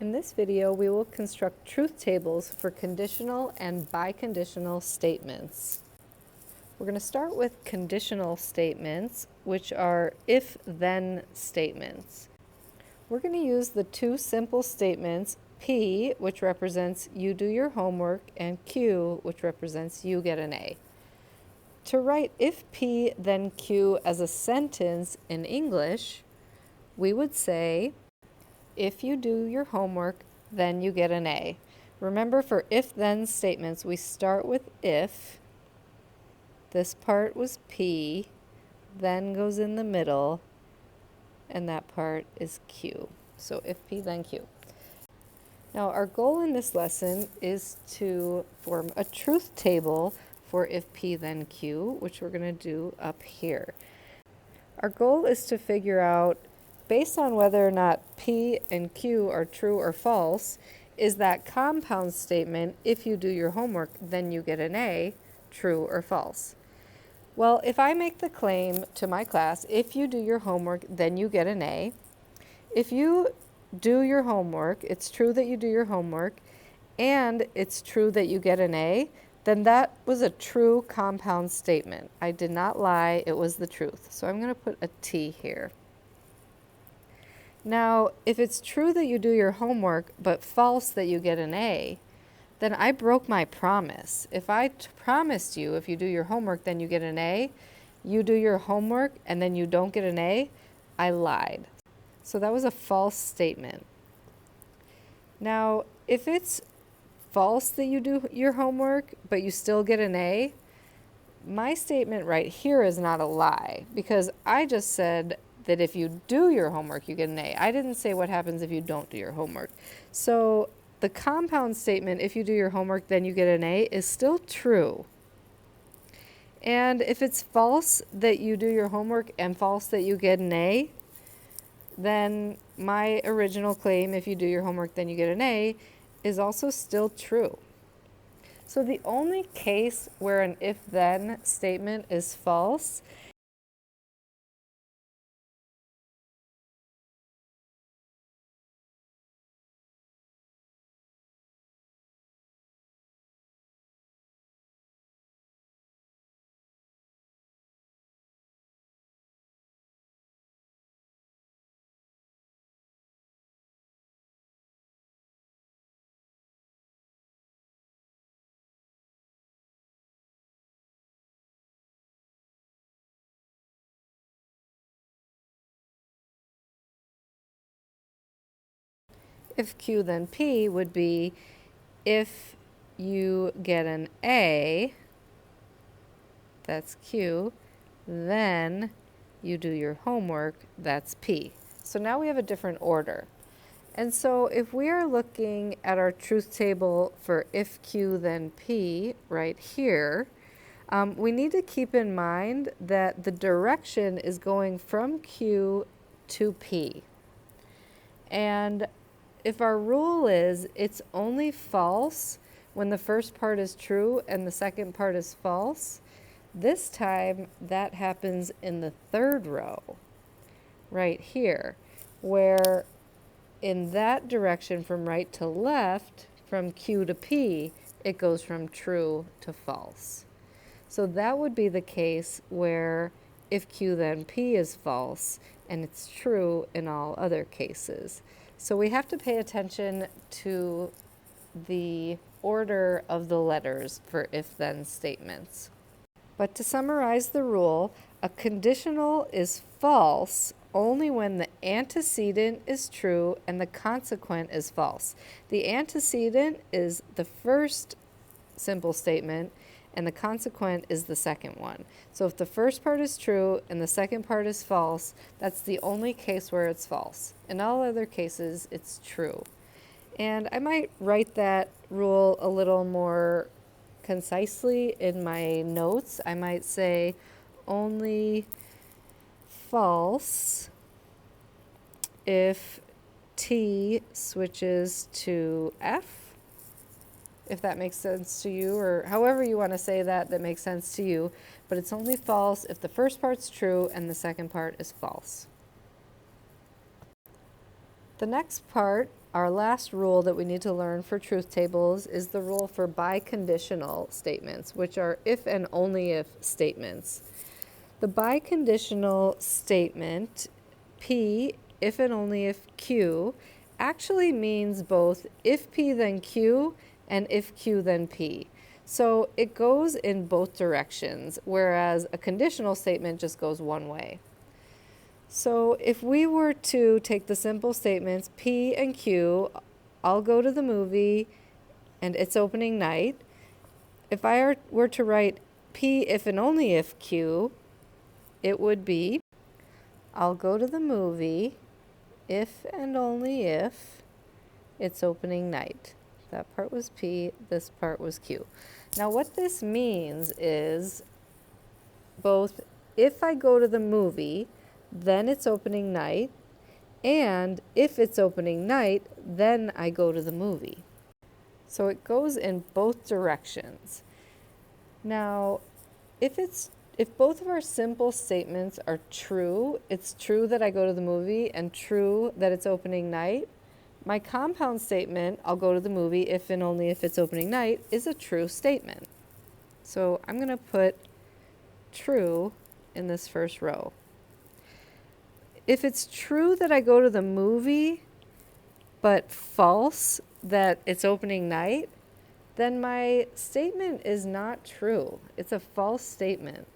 In this video, we will construct truth tables for conditional and biconditional statements. We're going to start with conditional statements, which are if-then statements. We're going to use the two simple statements, P, which represents you do your homework, and Q, which represents you get an A. To write if P, then Q as a sentence in English, we would say, if you do your homework, then you get an A. Remember, for if-then statements, we start with if. This part was P, then goes in the middle, and that part is Q. So if P, then Q. Now, our goal in this lesson is to form a truth table for if P, then Q, which we're going to do up here. Our goal is to figure out, based on whether or not P and Q are true or false, is that compound statement, if you do your homework, then you get an A, true or false? Well, if I make the claim to my class, if you do your homework, then you get an A. If you do your homework, it's true that you do your homework, and it's true that you get an A, then that was a true compound statement. I did not lie, it was the truth. So I'm going to put a T here. Now, if it's true that you do your homework, but false that you get an A, then I broke my promise. If I promised you, if you do your homework, then you get an A, you do your homework, and then you don't get an A, I lied. So that was a false statement. Now, if it's false that you do your homework, but you still get an A, my statement right here is not a lie, because I just said that if you do your homework, you get an A. I didn't say what happens if you don't do your homework. So the compound statement, if you do your homework, then you get an A, is still true. And if it's false that you do your homework and false that you get an A, then my original claim, if you do your homework, then you get an A, is also still true. So the only case where an if-then statement is false if Q then P would be if you get an A, that's Q, then you do your homework, that's P. So now we have a different order. And so if we are looking at our truth table for if Q then P right here, we need to keep in mind that the direction is going from Q to P. And if our rule is it's only false when the first part is true and the second part is false, this time that happens in the third row, right here, where in that direction from right to left, from Q to P, it goes from true to false. So that would be the case where if Q then P is false and it's true in all other cases. So we have to pay attention to the order of the letters for if-then statements. But to summarize the rule, a conditional is false only when the antecedent is true and the consequent is false. The antecedent is the first simple statement and the consequent is the second one. So if the first part is true and the second part is false, that's the only case where it's false. In all other cases, it's true. And I might write that rule a little more concisely in my notes. I might say only false if T switches to F, if that makes sense to you, or however you want to say that makes sense to you, but it's only false if the first part's true and the second part is false. The next part our last rule that we need to learn for truth tables is the rule for biconditional statements, which are if and only if statements. The biconditional statement, P, if and only if Q, actually means both if P then Q and if Q then P. So it goes in both directions, whereas a conditional statement just goes one way. So if we were to take the simple statements P and Q, I'll go to the movie and it's opening night. If I were to write P if and only if Q, it would be I'll go to the movie if and only if it's opening night. That part was P, this part was Q. Now what this means is both if I go to the movie, then it's opening night, and if it's opening night, then I go to the movie. So it goes in both directions. Now, if both of our simple statements are true, it's true that I go to the movie and true that it's opening night, my compound statement, I'll go to the movie if and only if it's opening night, is a true statement. So I'm going to put true in this first row. If it's true that I go to the movie, but false that it's opening night, then my statement is not true. It's a false statement.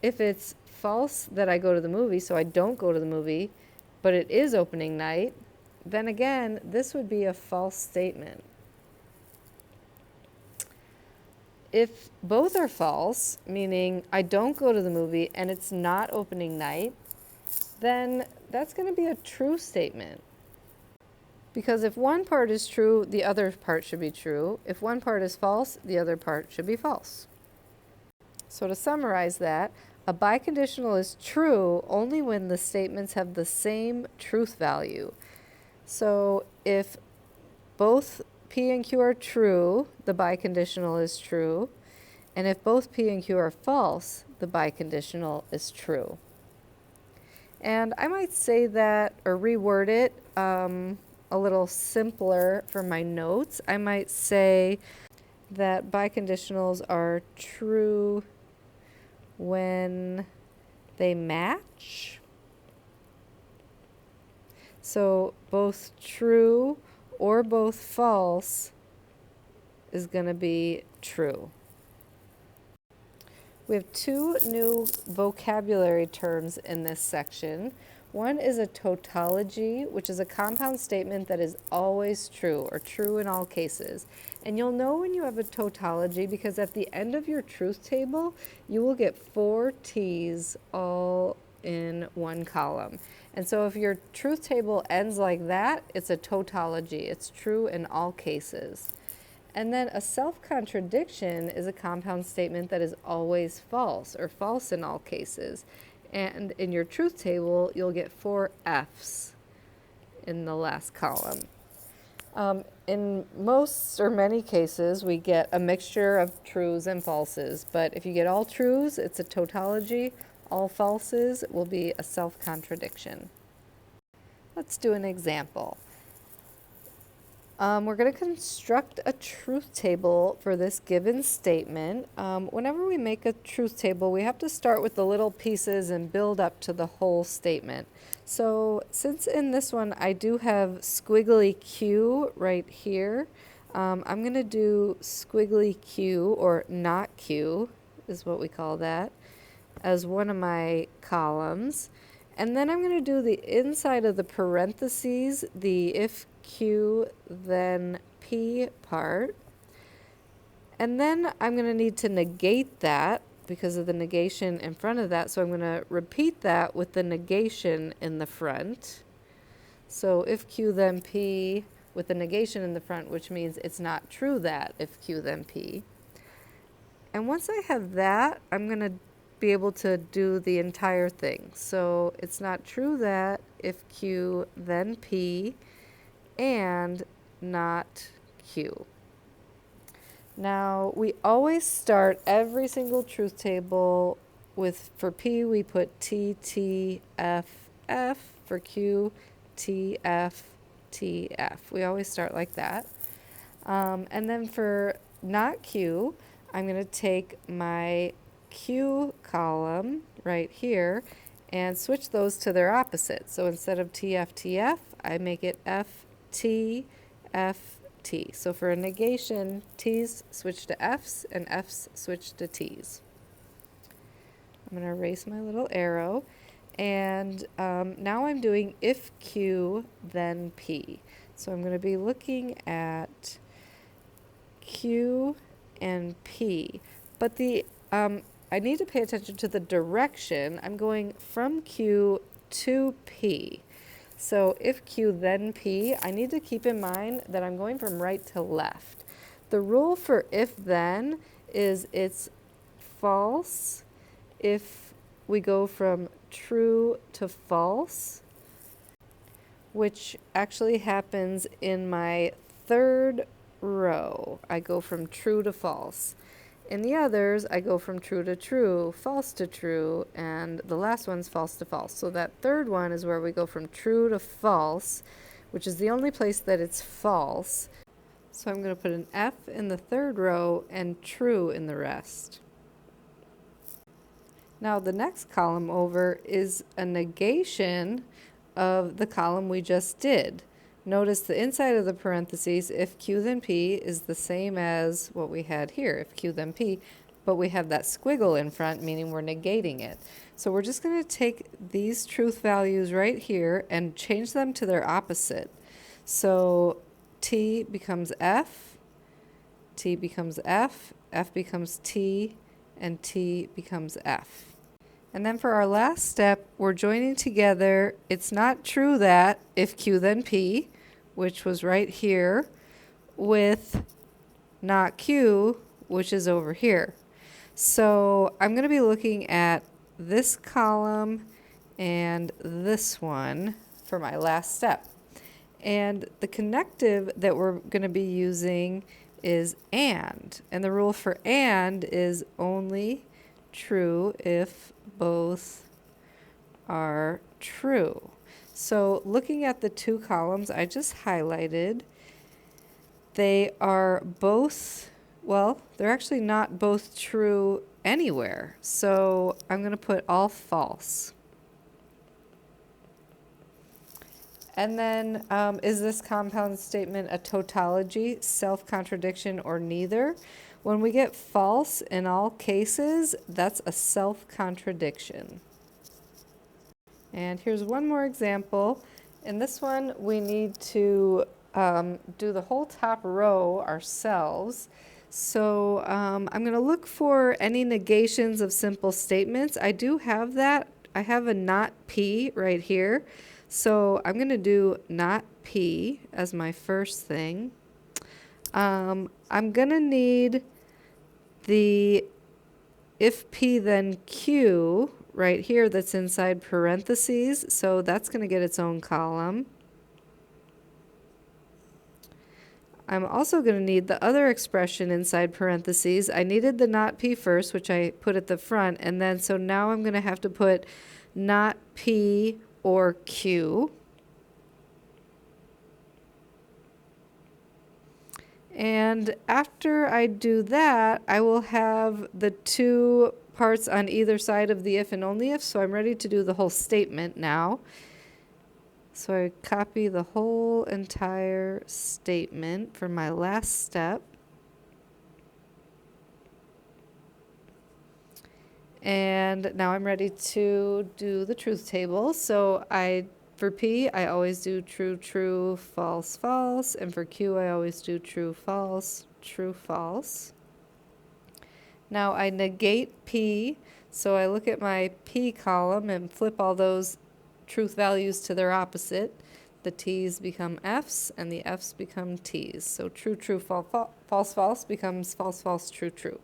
If it's false that I go to the movie, so I don't go to the movie, but it is opening night, then again, this would be a false statement. If both are false, meaning I don't go to the movie and it's not opening night, then that's going to be a true statement. Because if one part is true, the other part should be true. If one part is false, the other part should be false. So to summarize that, a biconditional is true only when the statements have the same truth value. So if both P and Q are true, the biconditional is true. And if both P and Q are false, the biconditional is true. And I might say that or reword it a little simpler for my notes. I might say that biconditionals are true when they match. So both true or both false is going to be true. We have two new vocabulary terms in this section. One is a tautology, which is a compound statement that is always true or true in all cases. And you'll know when you have a tautology because at the end of your truth table, you will get 4 T's all in one column. And so if your truth table ends like that, it's a tautology. It's true in all cases. And then a self-contradiction is a compound statement that is always false or false in all cases. And in your truth table, you'll get 4 F's in the last column. In most or many cases, we get a mixture of trues and falses. But if you get all trues, it's a tautology. All falses will be a self-contradiction. Let's do an example. We're going to construct a truth table for this given statement. Whenever we make a truth table, we have to start with the little pieces and build up to the whole statement. So since in this one I do have squiggly Q right here, I'm going to do squiggly Q, or not Q is what we call that, as one of my columns. And then I'm going to do the inside of the parentheses, the if Q then P part. And then I'm going to need to negate that because of the negation in front of that. So I'm going to repeat that with the negation in the front. So if Q then P with the negation in the front, which means it's not true that if Q then P. And once I have that, I'm going to be able to do the entire thing. So it's not true that if Q then P and not Q. Now we always start every single truth table with, for P we put T, T, F, F, for Q T, F, T, F. We always start like that. And then for not Q, I'm going to take my Q column right here and switch those to their opposite. So instead of T, F, T, F, I make it F, T, F, T. So for a negation, T's switch to F's and F's switch to T's. I'm going to erase my little arrow. And now I'm doing if Q, then P. So I'm going to be looking at Q and P. But I need to pay attention to the direction. I'm going from Q to P. So if Q, then P, I need to keep in mind that I'm going from right to left. The rule for if then is it's false if we go from true to false, which actually happens in my third row. I go from true to false. In the others, I go from true to true, false to true, and the last one's false to false. So that third one is where we go from true to false, which is the only place that it's false. So I'm going to put an F in the third row and true in the rest. Now the next column over is a negation of the column we just did. Notice the inside of the parentheses, if Q then P, is the same as what we had here, if Q then P, but we have that squiggle in front, meaning we're negating it. So we're just going to take these truth values right here and change them to their opposite. So T becomes F, T becomes F, F becomes T, and T becomes F. And then for our last step, we're joining together, it's not true that, if Q then P, which was right here, with not Q, which is over here. So I'm going to be looking at this column and this one for my last step. And the connective that we're going to be using is and. And the rule for and is only true if both are true. So looking at the two columns I just highlighted, they are both, well, they're actually not both true anywhere. So I'm going to put all false. And then is this compound statement a tautology, self-contradiction, or neither? When we get false in all cases, that's a self-contradiction. And here's one more example. In this one, we need to do the whole top row ourselves. So I'm going to look for any negations of simple statements. I do have that. I have a not P right here. So I'm going to do not P as my first thing. I'm going to need the if P then Q right here that's inside parentheses. So that's going to get its own column. I'm also going to need the other expression inside parentheses. I needed the not P first, which I put at the front. And then so now I'm going to have to put not P or Q. And after I do that, I will have the two parts on either side of the if and only if, so I'm ready to do the whole statement now. So I copy the whole entire statement for my last step. And now I'm ready to do the truth table. So for P, I always do true, true, false, false. And for Q, I always do true, false, true, false. Now I negate P. So I look at my P column and flip all those truth values to their opposite. The T's become F's and the F's become T's. So true, true, false, false becomes false, false, true, true.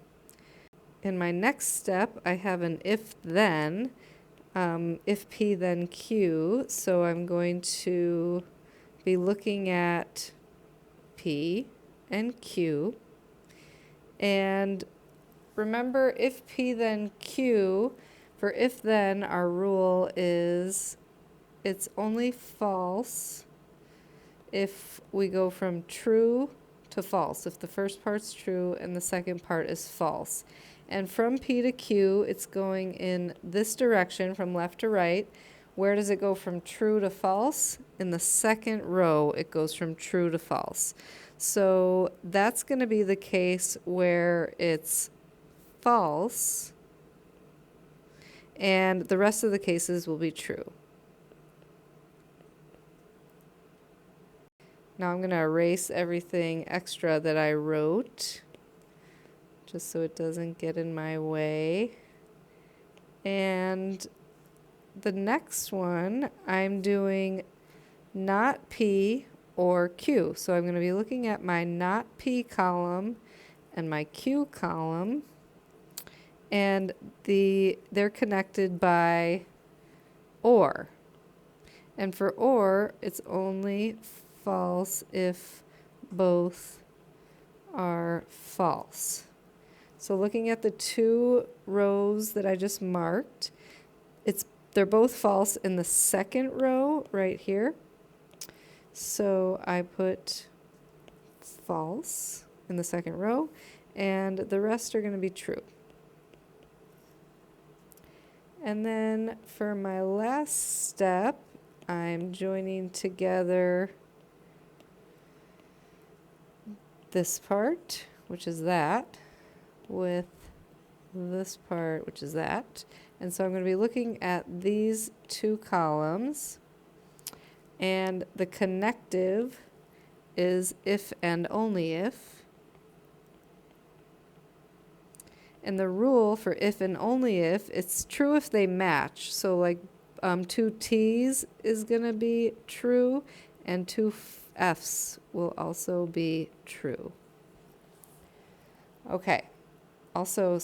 In my next step, I have an if-then. If P then Q, so I'm going to be looking at P and Q. And remember, if P then Q, for if then, our rule is it's only false if we go from true to false, if the first part's true and the second part is false. And from P to Q, it's going in this direction from left to right. Where does it go from true to false? In the second row, it goes from true to false. So that's going to be the case where it's false, and the rest of the cases will be true. Now I'm going to erase everything extra that I wrote, just so it doesn't get in my way. And the next one, I'm doing not P or Q. So I'm going to be looking at my not P column and my Q column, and they're connected by or. And for or, it's only false if both are false. So looking at the two rows that I just marked, they're both false in the second row right here. So I put false in the second row, and the rest are going to be true. And then for my last step, I'm joining together this part, which is that, with this part, which is that. And so I'm going to be looking at these two columns, and the connective is if and only if. And the rule for if and only if, it's true if they match. So like two T's is going to be true, and two F's will also be true. Okay. Also,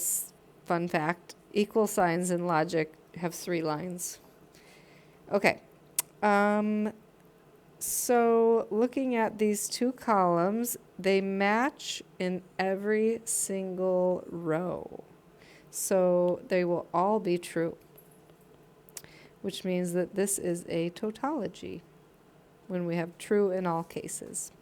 fun fact, equal signs in logic have 3 lines. Okay. So looking at these two columns, they match in every single row. So they will all be true, which means that this is a tautology when we have true in all cases.